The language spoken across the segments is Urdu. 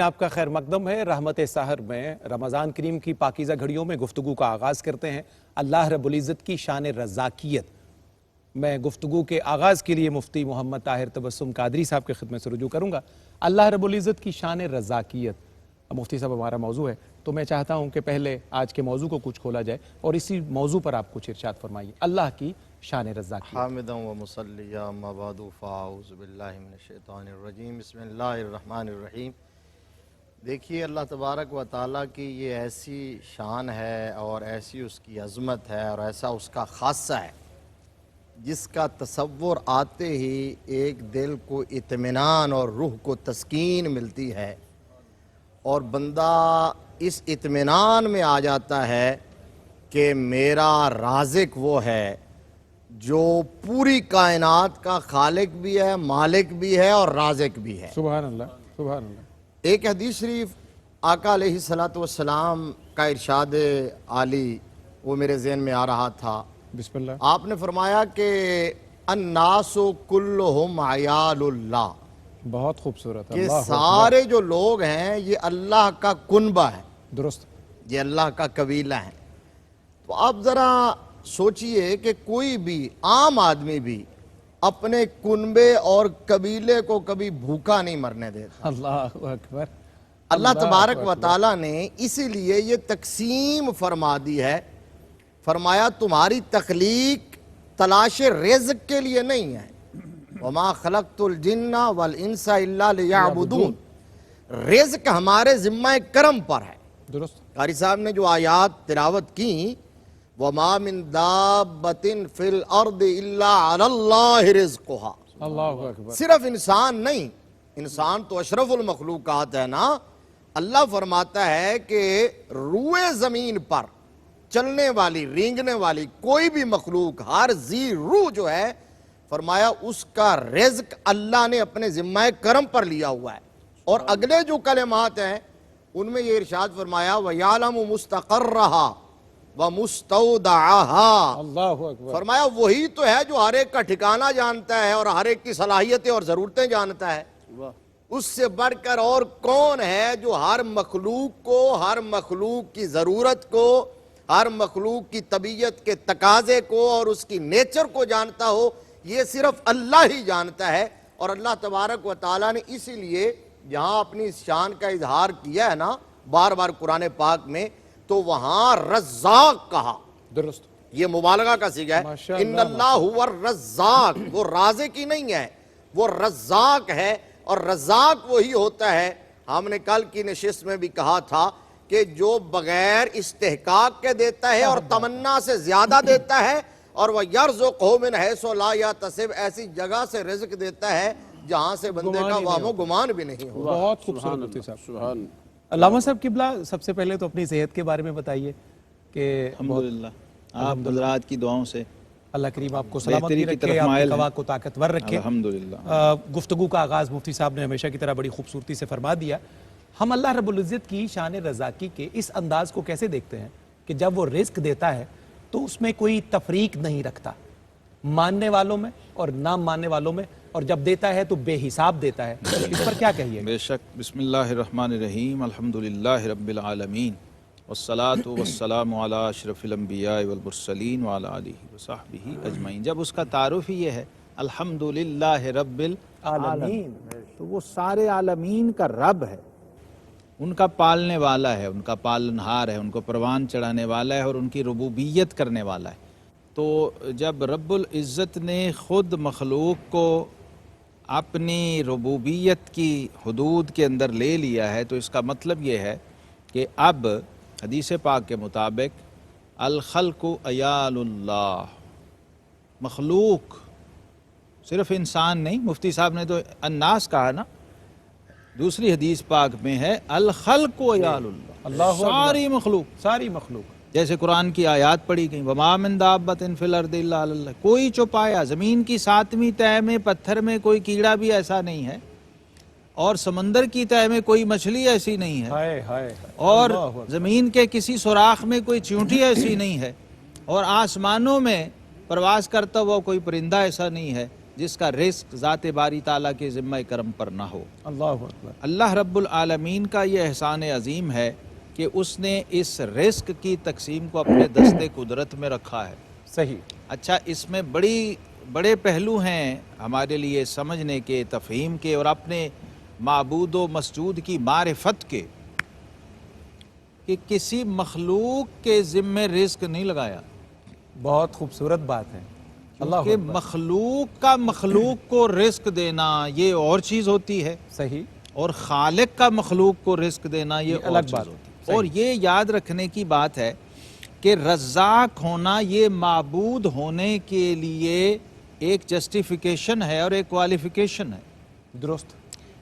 آپ کا خیر مقدم ہے۔ رحمت سحر میں رمضان کریم کی پاکیزہ گھڑیوں میں گفتگو کا آغاز کرتے ہیں۔ اللہ رب العزت کی شان رزاقیت میں گفتگو کے آغاز کے لیے مفتی محمد طاہر تبسم قادری صاحب کی خدمت سے رجوع کروں گا۔ اللہ رب العزت کی شان رزاقیت مفتی صاحب ہمارا موضوع ہے، تو میں چاہتا ہوں کہ پہلے آج کے موضوع کو کچھ کھولا جائے اور اسی موضوع پر آپ کچھ ارشاد فرمائیے، اللہ کی شان رزاقیت۔ حامداً و مصلیاً اما بعد فاعوذ باللہ من الشیطان الرجیم بسم اللہ الرحمن الرحیم۔ دیکھیے اللہ تبارک و تعالیٰ کی یہ ایسی شان ہے اور ایسی اس کی عظمت ہے اور ایسا اس کا خاصہ ہے جس کا تصور آتے ہی ایک دل کو اطمینان اور روح کو تسکین ملتی ہے اور بندہ اس اطمینان میں آ جاتا ہے کہ میرا رازق وہ ہے جو پوری کائنات کا خالق بھی ہے، مالک بھی ہے اور رازق بھی ہے۔ سبحان اللہ، سبحان اللہ۔ ایک حدیث شریف آقا علیہ السلام کا ارشاد عالی وہ میرے ذہن میں آ رہا تھا۔ بسم اللہ۔ آپ نے فرمایا کہ الناس کلہم عیال اللہ، بہت خوبصورت، کہ اللہ سارے جو لوگ ہیں یہ اللہ کا کنبہ ہے، درست۔ یہ اللہ کا قبیلہ ہے۔ تو آپ ذرا سوچئے کہ کوئی بھی عام آدمی بھی اپنے کنبے اور قبیلے کو کبھی بھوکا نہیں مرنے دیتا۔ اللہ اکبر۔ اللہ تبارک و تعالیٰ نے اسی لیے یہ تقسیم فرما دی ہے، فرمایا تمہاری تخلیق تلاش رزق کے لیے نہیں ہے، وَمَا خَلَقْتُ الْجِنَّ وَالْإِنسَ إِلَّا لِيَعْبُدُونَ، رزق ہمارے ذمہ کرم پر ہے۔ درست۔ قاری صاحب نے جو آیات تلاوت کی، وَمَا مِن دَابَّةٍ فِي الْأَرْضِ إِلَّا عَلَى اللَّهِ رِزْقُهَا، اللہ اکبر۔ صرف انسان نہیں، انسان تو اشرف المخلوقات ہے نا۔ اللہ فرماتا ہے کہ روئے زمین پر چلنے والی، رینگنے والی کوئی بھی مخلوق، ہر ذی روح جو ہے، فرمایا اس کا رزق اللہ نے اپنے ذمہ کرم پر لیا ہوا ہے۔ اور اگلے جو کلمات ہیں ان میں یہ ارشاد فرمایا وَيَعْلَمُ مُسْتَقَرَّهَا وَمُسْتَوْدَعَهَا، اللہ اکبر۔ فرمایا وہی تو ہے جو ہر ایک کا ٹھکانہ جانتا ہے اور ہر ایک کی صلاحیتیں اور ضرورتیں جانتا ہے۔ اس سے بڑھ کر اور کون ہے جو ہر مخلوق کو، ہر مخلوق کی ضرورت کو، ہر مخلوق کی طبیعت کے تقاضے کو اور اس کی نیچر کو جانتا ہو؟ یہ صرف اللہ ہی جانتا ہے۔ اور اللہ تبارک و تعالیٰ نے اسی لیے جہاں اپنی شان کا اظہار کیا ہے نا بار بار قرآن پاک میں، تو وہاں رزاق کہا۔ درست۔ یہ مبالغہ کا صیغہ ہے، ماشاءاللہ، ان اللہ هو الرزاق، وہ رازق ہی نہیں ہے، وہ رزاق ہے۔ اور رزاق وہی ہوتا ہے، ہم نے کل کی نشست میں بھی کہا تھا کہ جو بغیر استحقاق کے دیتا ہے اور تمنا سے زیادہ دیتا ہے، اور وہ یرزقہ من حیث لا یحتسب، ایسی جگہ سے رزق دیتا ہے جہاں سے بندے کا وہم و گمان بھی نہیں ہو۔ بہت خوبصورت مفتی صاحب۔ علامہ صاحب قبلہ، سب سے پہلے تو اپنی صحت کے بارے میں بتائیے کہ الحمدللہ آپ حضرات کی دعاؤں سے اللہ کریم آپ کو سلامتی بہتری کی رکھے، طرف آپ کی مائل قوا ہیں۔ کو طاقتور رکھے۔ الحمدللہ۔ گفتگو کا آغاز مفتی صاحب نے ہمیشہ کی طرح بڑی خوبصورتی سے فرما دیا۔ ہم اللہ رب العزت کی شان رزاقی کے اس انداز کو کیسے دیکھتے ہیں کہ جب وہ رزق دیتا ہے تو اس میں کوئی تفریق نہیں رکھتا، ماننے والوں میں اور نہ ماننے والوں میں، اور جب دیتا ہے تو بے حساب دیتا ہے؟ اس پر کیا کہیے؟ بے شک۔ بسم اللہ الرحمن الرحیم، الحمدللہ رب العالمین، والصلاة والسلام علی اشرف الانبیاء والمرسلین وعلی آلہ وصحبہ اجمعین۔ جب اس کا تعارف ہی یہ ہے الحمدللہ رب العالمین، تو وہ سارے عالمین کا رب ہے، ان کا پالنے والا ہے، ان کا پالنہار ہے، ان کو پروان چڑھانے والا ہے اور ان کی ربوبیت کرنے والا ہے۔ تو جب رب العزت نے خود مخلوق کو اپنی ربوبیت کی حدود کے اندر لے لیا ہے، تو اس کا مطلب یہ ہے کہ اب حدیث پاک کے مطابق الخلق عیال اللہ، مخلوق صرف انسان نہیں، مفتی صاحب نے تو الناس کہا نا، دوسری حدیث پاک میں ہے الخلق عیال اللہ، ساری مخلوق، ساری مخلوق۔ جیسے قرآن کی آیات پڑھی گئیں وَمَا مِن دَابَّةٍ فِي الْأَرْضِ إِلَّا عَلَى اللَّهِ، کوئی چوپایا زمین کی ساتویں تہہ میں پتھر میں کوئی کیڑا بھی ایسا نہیں ہے، اور سمندر کی تہہ میں کوئی مچھلی ایسی نہیں ہے، اور زمین کے کسی سوراخ میں کوئی چیونٹی ایسی نہیں ہے، اور آسمانوں میں پرواز کرتا ہوا کوئی پرندہ ایسا نہیں ہے، جس کا رزق ذات باری تعالیٰ کے ذمہ کرم پر نہ ہو۔ اللہ اکبر۔ اللہ رب العالمین کا یہ احسان عظیم ہے کہ اس نے اس رزق کی تقسیم کو اپنے دست قدرت میں رکھا ہے۔ صحیح۔ اچھا، اس میں بڑے پہلو ہیں ہمارے لیے سمجھنے کے، تفہیم کے اور اپنے معبود و مسجود کی معرفت کے، کہ کسی مخلوق کے ذمہ رزق نہیں لگایا، بہت خوبصورت بات ہے۔ اللہ کہ اکبر۔ مخلوق کا مخلوق کو رزق دینا یہ اور چیز ہوتی ہے، صحیح۔ اور خالق کا مخلوق کو رزق دینا یہ اور الگ چیز بات ہوتی ہے۔ صحیح۔ اور یہ یاد رکھنے کی بات ہے کہ رزاق ہونا یہ معبود ہونے کے لیے ایک جسٹیفیکیشن ہے اور ایک کوالیفیکیشن ہے۔ درست۔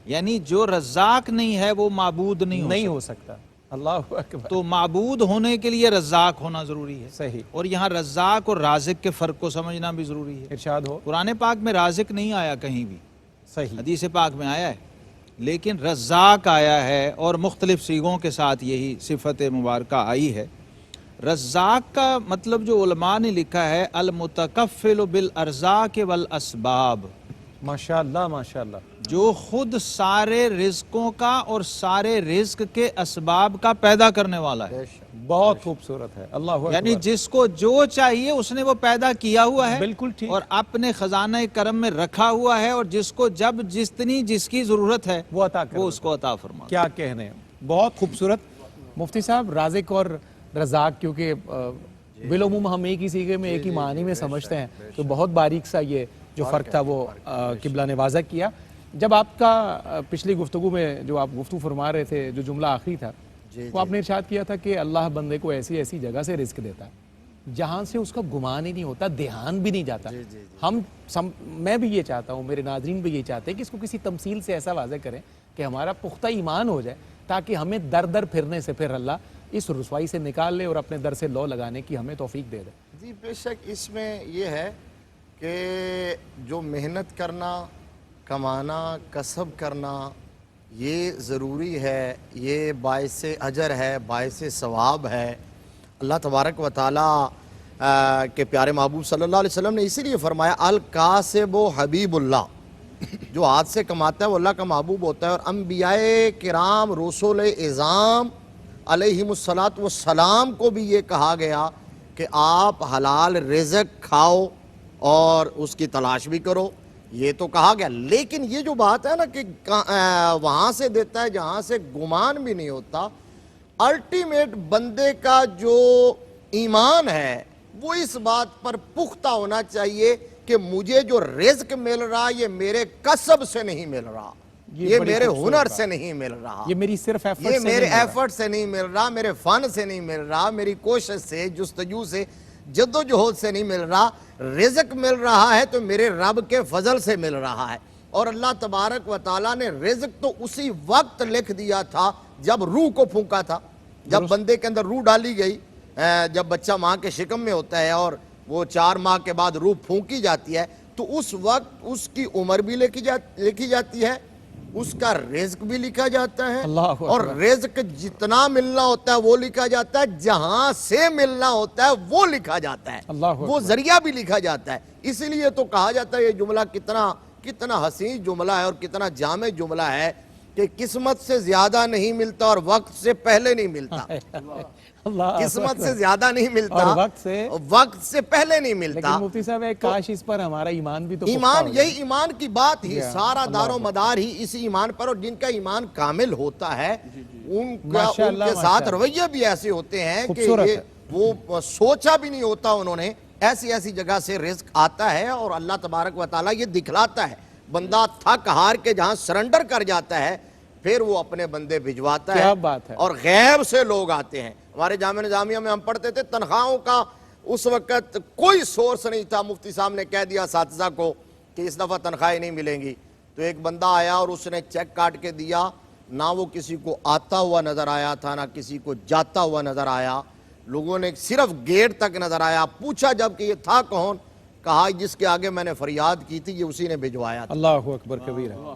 یعنی جو رزاق نہیں ہے وہ معبود نہیں ہو سکتا۔ اللہ اکبر۔ تو معبود ہونے کے لیے رزاق ہونا ضروری ہے۔ صحیح۔ اور یہاں رزاق اور رازق کے فرق کو سمجھنا بھی ضروری ہے۔ ارشاد ہو۔ قرآن پاک میں رازق نہیں آیا کہیں بھی، صحیح۔ حدیث پاک میں آیا ہے، لیکن رزاق آیا ہے اور مختلف صیغوں کے ساتھ یہی صفت مبارکہ آئی ہے۔ رزاق کا مطلب جو علماء نے لکھا ہے المتکفل بالارزاق والاسباب، ماشاء اللہ ماشاء اللہ۔ جو خود سارے رزقوں کا اور سارے رزق کے اسباب کا پیدا کرنے والا ہے۔ بہت خوبصورت ہے۔ اللہ اکبر۔ یعنی جس کو جو چاہیے اس نے وہ پیدا کیا ہوا ہے، بالکل ٹھیک۔ اور اپنے خزانہ کرم میں رکھا ہوا ہے، اور جس کو جب جس کی ضرورت ہے وہ عطا کر وہ اس کو عطا فرما۔ کیا کہنے، بہت خوبصورت۔ مفتی صاحب، رازق اور رزاق کیونکہ بالعموم ہم ایک ہی سیغے میں ایک ہی معنی میں سمجھتے ہیں، تو بہت باریک سا یہ جو فرق تھا وہ قبلہ نے واضح کیا۔ جب آپ کا پچھلی گفتگو میں جو آپ گفتگو فرما رہے تھے، جو جملہ آخری تھا وہ آپ نے ارشاد کیا تھا کہ اللہ بندے کو ایسی ایسی جگہ سے رزق دیتا ہے جہاں سے اس کا گمان ہی نہیں ہوتا، دھیان بھی نہیں جاتا۔ میں بھی یہ چاہتا ہوں، میرے ناظرین بھی یہ چاہتے ہیں کہ اس کو کسی تمثیل سے ایسا واضح کریں کہ ہمارا پختہ ایمان ہو جائے، تاکہ ہمیں در در پھرنے سے پھر اللہ اس رسوائی سے نکال لے اور اپنے در سے لو لگانے کی ہمیں توفیق دے دے۔ جی بے شک، اس میں یہ ہے کہ جو محنت کرنا، کمانا، کسب کرنا یہ ضروری ہے، یہ باعث اجر ہے، باعث ثواب ہے۔ اللہ تبارک و تعالیٰ کے پیارے محبوب صلی اللہ علیہ وسلم نے اسی لیے فرمایا الکاسب و حبیب اللہ، جو ہاتھ سے کماتا ہے وہ اللہ کا محبوب ہوتا ہے۔ اور انبیاء کرام، رسول اعظام علیہم الصلاۃ والسلام کو بھی یہ کہا گیا کہ آپ حلال رزق کھاؤ اور اس کی تلاش بھی کرو، یہ تو کہا گیا۔ لیکن یہ جو بات ہے نا کہ وہاں سے دیتا ہے جہاں سے گمان بھی نہیں ہوتا، الٹیمیٹ بندے کا جو ایمان ہے وہ اس بات پر پختہ ہونا چاہیے کہ مجھے جو رزق مل رہا یہ میرے کسب سے نہیں مل رہا، یہ میرے ہنر سے نہیں مل رہا، یہ میری صرف ایفرٹ یہ سے میرے نہیں مل رہا۔ ایفرٹ سے نہیں مل رہا، میرے فن سے نہیں مل رہا، میری کوشش سے، جستجو سے، جد و جہد سے نہیں مل رہا۔ رزق مل رہا ہے تو میرے رب کے فضل سے مل رہا ہے۔ اور اللہ تبارک و تعالیٰ نے رزق تو اسی وقت لکھ دیا تھا جب روح کو پھونکا تھا، جب بندے کے اندر روح ڈالی گئی، جب بچہ ماں کے شکم میں ہوتا ہے اور وہ 4 ماہ کے بعد روح پھونکی جاتی ہے، تو اس وقت اس کی عمر بھی لکھی جاتی ہے، اس کا رزق بھی لکھا جاتا ہے، اللہ اکبر۔ اور رزق جتنا ملنا ہوتا ہے وہ لکھا جاتا ہے، جہاں سے ملنا ہوتا ہے وہ لکھا جاتا ہے، اللہ اکبر۔ وہ ذریعہ بھی لکھا جاتا ہے۔ اسی لیے تو کہا جاتا ہے یہ جملہ کتنا حسین جملہ ہے اور کتنا جامع جملہ ہے کہ قسمت سے زیادہ نہیں ملتا اور وقت سے پہلے نہیں ملتا۔ اللہ قسمت سے زیادہ نہیں ملتا اور وقت سے پہلے نہیں ملتا۔ لیکن مفتی صاحب ایک کاش اس پر ہمارا ایمان بھی تو ایمان، یہی ایمان کی بات ہی، سارا دار و مدار ہی اسی ایمان پر، اور جن کا ایمان کامل ہوتا ہے ان کے ساتھ رویے بھی ایسے ہوتے ہیں کہ وہ سوچا بھی نہیں ہوتا انہوں نے، ایسی جگہ سے رزق آتا ہے اور اللہ تبارک و تعالیٰ یہ دکھلاتا ہے۔ بندہ تھک ہار کے جہاں سرنڈر کر جاتا ہے پھر وہ اپنے بندے بھجواتا ہے، اور غیب سے لوگ آتے ہیں۔ ہمارے جامعہ نظامیہ میں ہم پڑھتے تھے، تنخواہوں کا اس وقت کوئی سورس نہیں تھا، مفتی صاحب نے کہہ دیا اساتذہ کو کہ اس دفعہ تنخواہیں نہیں ملیں گی، تو ایک بندہ آیا اور اس نے چیک کاٹ کے دیا، نہ وہ کسی کو آتا ہوا نظر آیا تھا، نہ کسی کو جاتا ہوا نظر آیا، لوگوں نے صرف گیٹ تک نظر آیا۔ پوچھا جب کہ یہ تھا کون، کہا جس کے آگے میں نے فریاد کی تھی یہ اسی نے بھجوایا تھا۔ اللہ اکبر کبیرہ۔